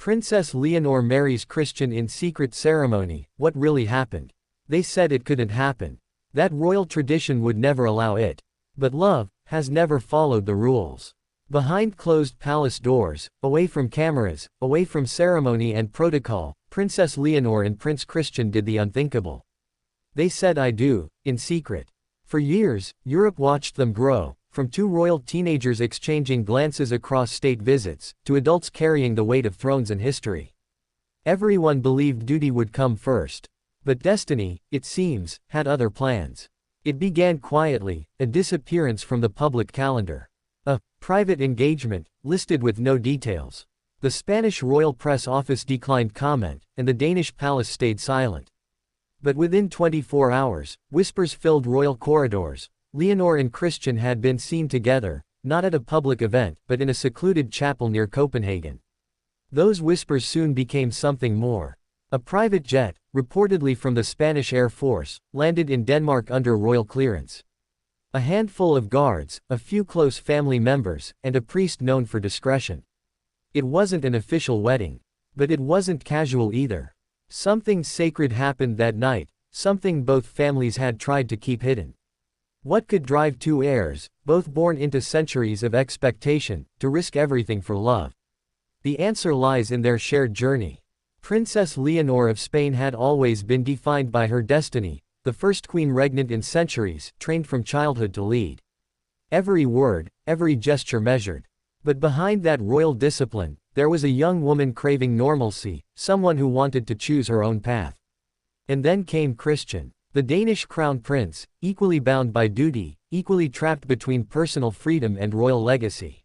Princess Leonor marries Christian in secret ceremony. What really happened? They said it couldn't happen. That royal tradition would never allow it. But love has never followed the rules. Behind closed palace doors, away from cameras, away from ceremony and protocol, Princess Leonor and Prince Christian did the unthinkable. They said "I do," in secret. For years, Europe watched them grow, from two royal teenagers exchanging glances across state visits, to adults carrying the weight of thrones and history. Everyone believed duty would come first. But destiny, it seems, had other plans. It began quietly, a disappearance from the public calendar. A private engagement, listed with no details. The Spanish royal press office declined comment, and the Danish palace stayed silent. But within 24 hours, whispers filled royal corridors. Leonor and Christian had been seen together, not at a public event, but in a secluded chapel near Copenhagen. Those whispers soon became something more. A private jet, reportedly from the Spanish Air Force, landed in Denmark under royal clearance. A handful of guards, a few close family members, and a priest known for discretion. It wasn't an official wedding. But it wasn't casual either. Something sacred happened that night, something both families had tried to keep hidden. What could drive two heirs, both born into centuries of expectation, to risk everything for love? The answer lies in their shared journey. Princess Leonor of Spain had always been defined by her destiny, the first queen regnant in centuries, trained from childhood to lead. Every word, every gesture measured. But behind that royal discipline, there was a young woman craving normalcy, someone who wanted to choose her own path. And then came Christian, the Danish crown prince, equally bound by duty, equally trapped between personal freedom and royal legacy.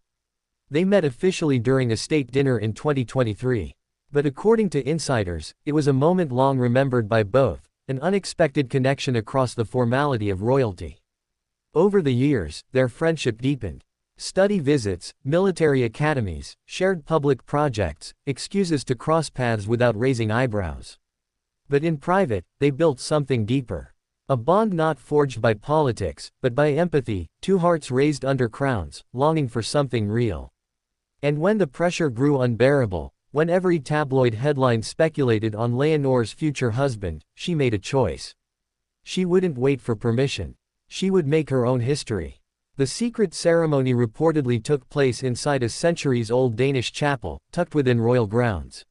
They met officially during a state dinner in 2023. But according to insiders, it was a moment long remembered by both, an unexpected connection across the formality of royalty. Over the years, their friendship deepened. Study visits, military academies, shared public projects, excuses to cross paths without raising eyebrows. But in private, they built something deeper. A bond not forged by politics, but by empathy, two hearts raised under crowns, longing for something real. And when the pressure grew unbearable, when every tabloid headline speculated on Leonor's future husband, she made a choice. She wouldn't wait for permission. She would make her own history. The secret ceremony reportedly took place inside a centuries-old Danish chapel, tucked within royal grounds.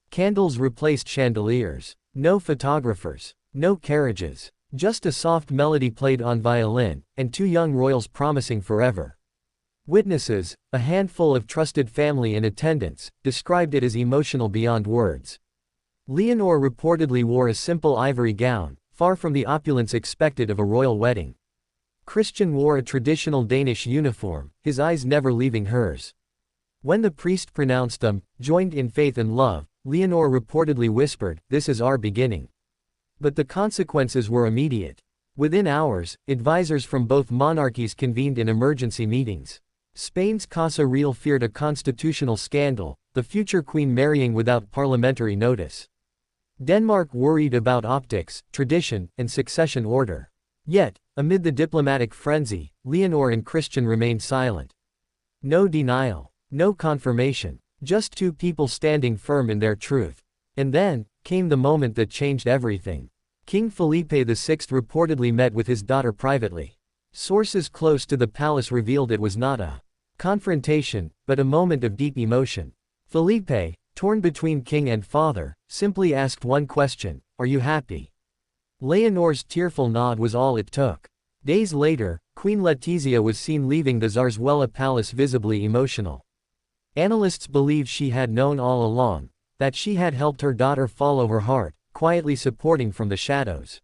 Candles replaced chandeliers. No photographers. No carriages. Just a soft melody played on violin, and two young royals promising forever. Witnesses, a handful of trusted family in attendance, described it as emotional beyond words. Leonor reportedly wore a simple ivory gown, far from the opulence expected of a royal wedding. Christian wore a traditional Danish uniform, his eyes never leaving hers. When the priest pronounced them, joined in faith and love, Leonor reportedly whispered, "This is our beginning." But the consequences were immediate. Within hours, advisors from both monarchies convened in emergency meetings. Spain's Casa Real feared a constitutional scandal, the future queen marrying without parliamentary notice. Denmark worried about optics, tradition, and succession order. Yet, amid the diplomatic frenzy, Leonor and Christian remained silent. No denial. No confirmation. Just two people standing firm in their truth. And then, came the moment that changed everything. King Felipe VI reportedly met with his daughter privately. Sources close to the palace revealed it was not a confrontation, but a moment of deep emotion. Felipe, torn between king and father, simply asked one question: "Are you happy?" Leonor's tearful nod was all it took. Days later, Queen Letizia was seen leaving the Zarzuela palace visibly emotional. Analysts believe she had known all along, that she had helped her daughter follow her heart, quietly supporting from the shadows.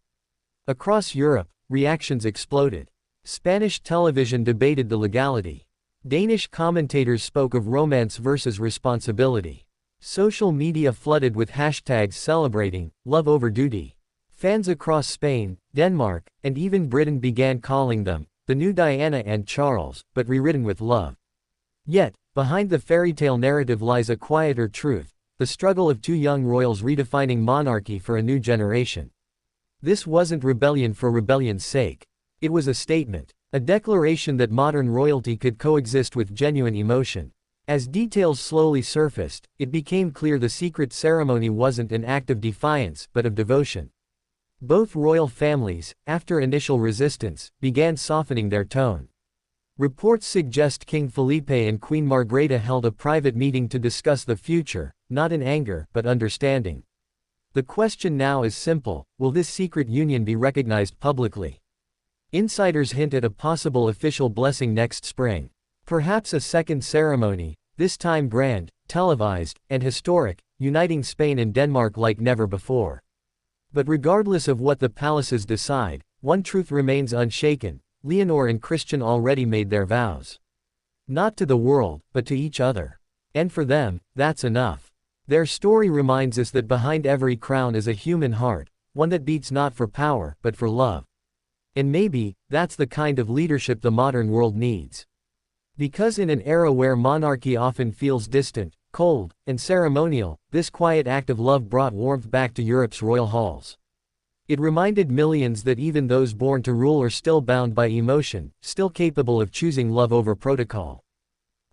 Across Europe, reactions exploded. Spanish television debated the legality. Danish commentators spoke of romance versus responsibility. Social media flooded with hashtags celebrating love over duty. Fans across Spain, Denmark, and even Britain began calling them the new Diana and Charles, but rewritten with love. Yet, behind the fairytale narrative lies a quieter truth, the struggle of two young royals redefining monarchy for a new generation. This wasn't rebellion for rebellion's sake. It was a statement, a declaration that modern royalty could coexist with genuine emotion. As details slowly surfaced, it became clear the secret ceremony wasn't an act of defiance but of devotion. Both royal families, after initial resistance, began softening their tone. Reports suggest King Felipe and Queen Margrethe held a private meeting to discuss the future, not in anger but understanding. The question now is simple: will this secret union be recognized publicly? Insiders hint at a possible official blessing next spring. Perhaps a second ceremony, this time grand, televised, and historic, uniting Spain and Denmark like never before. But regardless of what the palaces decide, one truth remains unshaken: Leonor and Christian already made their vows. Not to the world, but to each other. And for them, that's enough. Their story reminds us that behind every crown is a human heart, one that beats not for power, but for love. And maybe, that's the kind of leadership the modern world needs. Because in an era where monarchy often feels distant, cold, and ceremonial, this quiet act of love brought warmth back to Europe's royal halls. It reminded millions that even those born to rule are still bound by emotion, still capable of choosing love over protocol.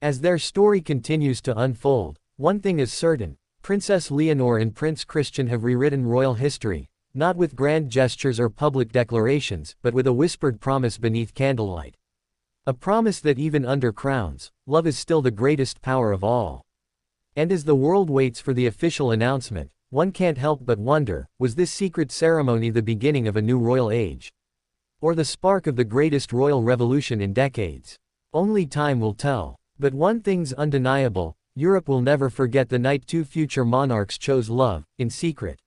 As their story continues to unfold, one thing is certain: Princess Leonor and Prince Christian have rewritten royal history, not with grand gestures or public declarations, but with a whispered promise beneath candlelight. A promise that even under crowns, love is still the greatest power of all. And as the world waits for the official announcement, one can't help but wonder, was this secret ceremony the beginning of a new royal age? Or the spark of the greatest royal revolution in decades? Only time will tell. But one thing's undeniable: Europe will never forget the night two future monarchs chose love, in secret.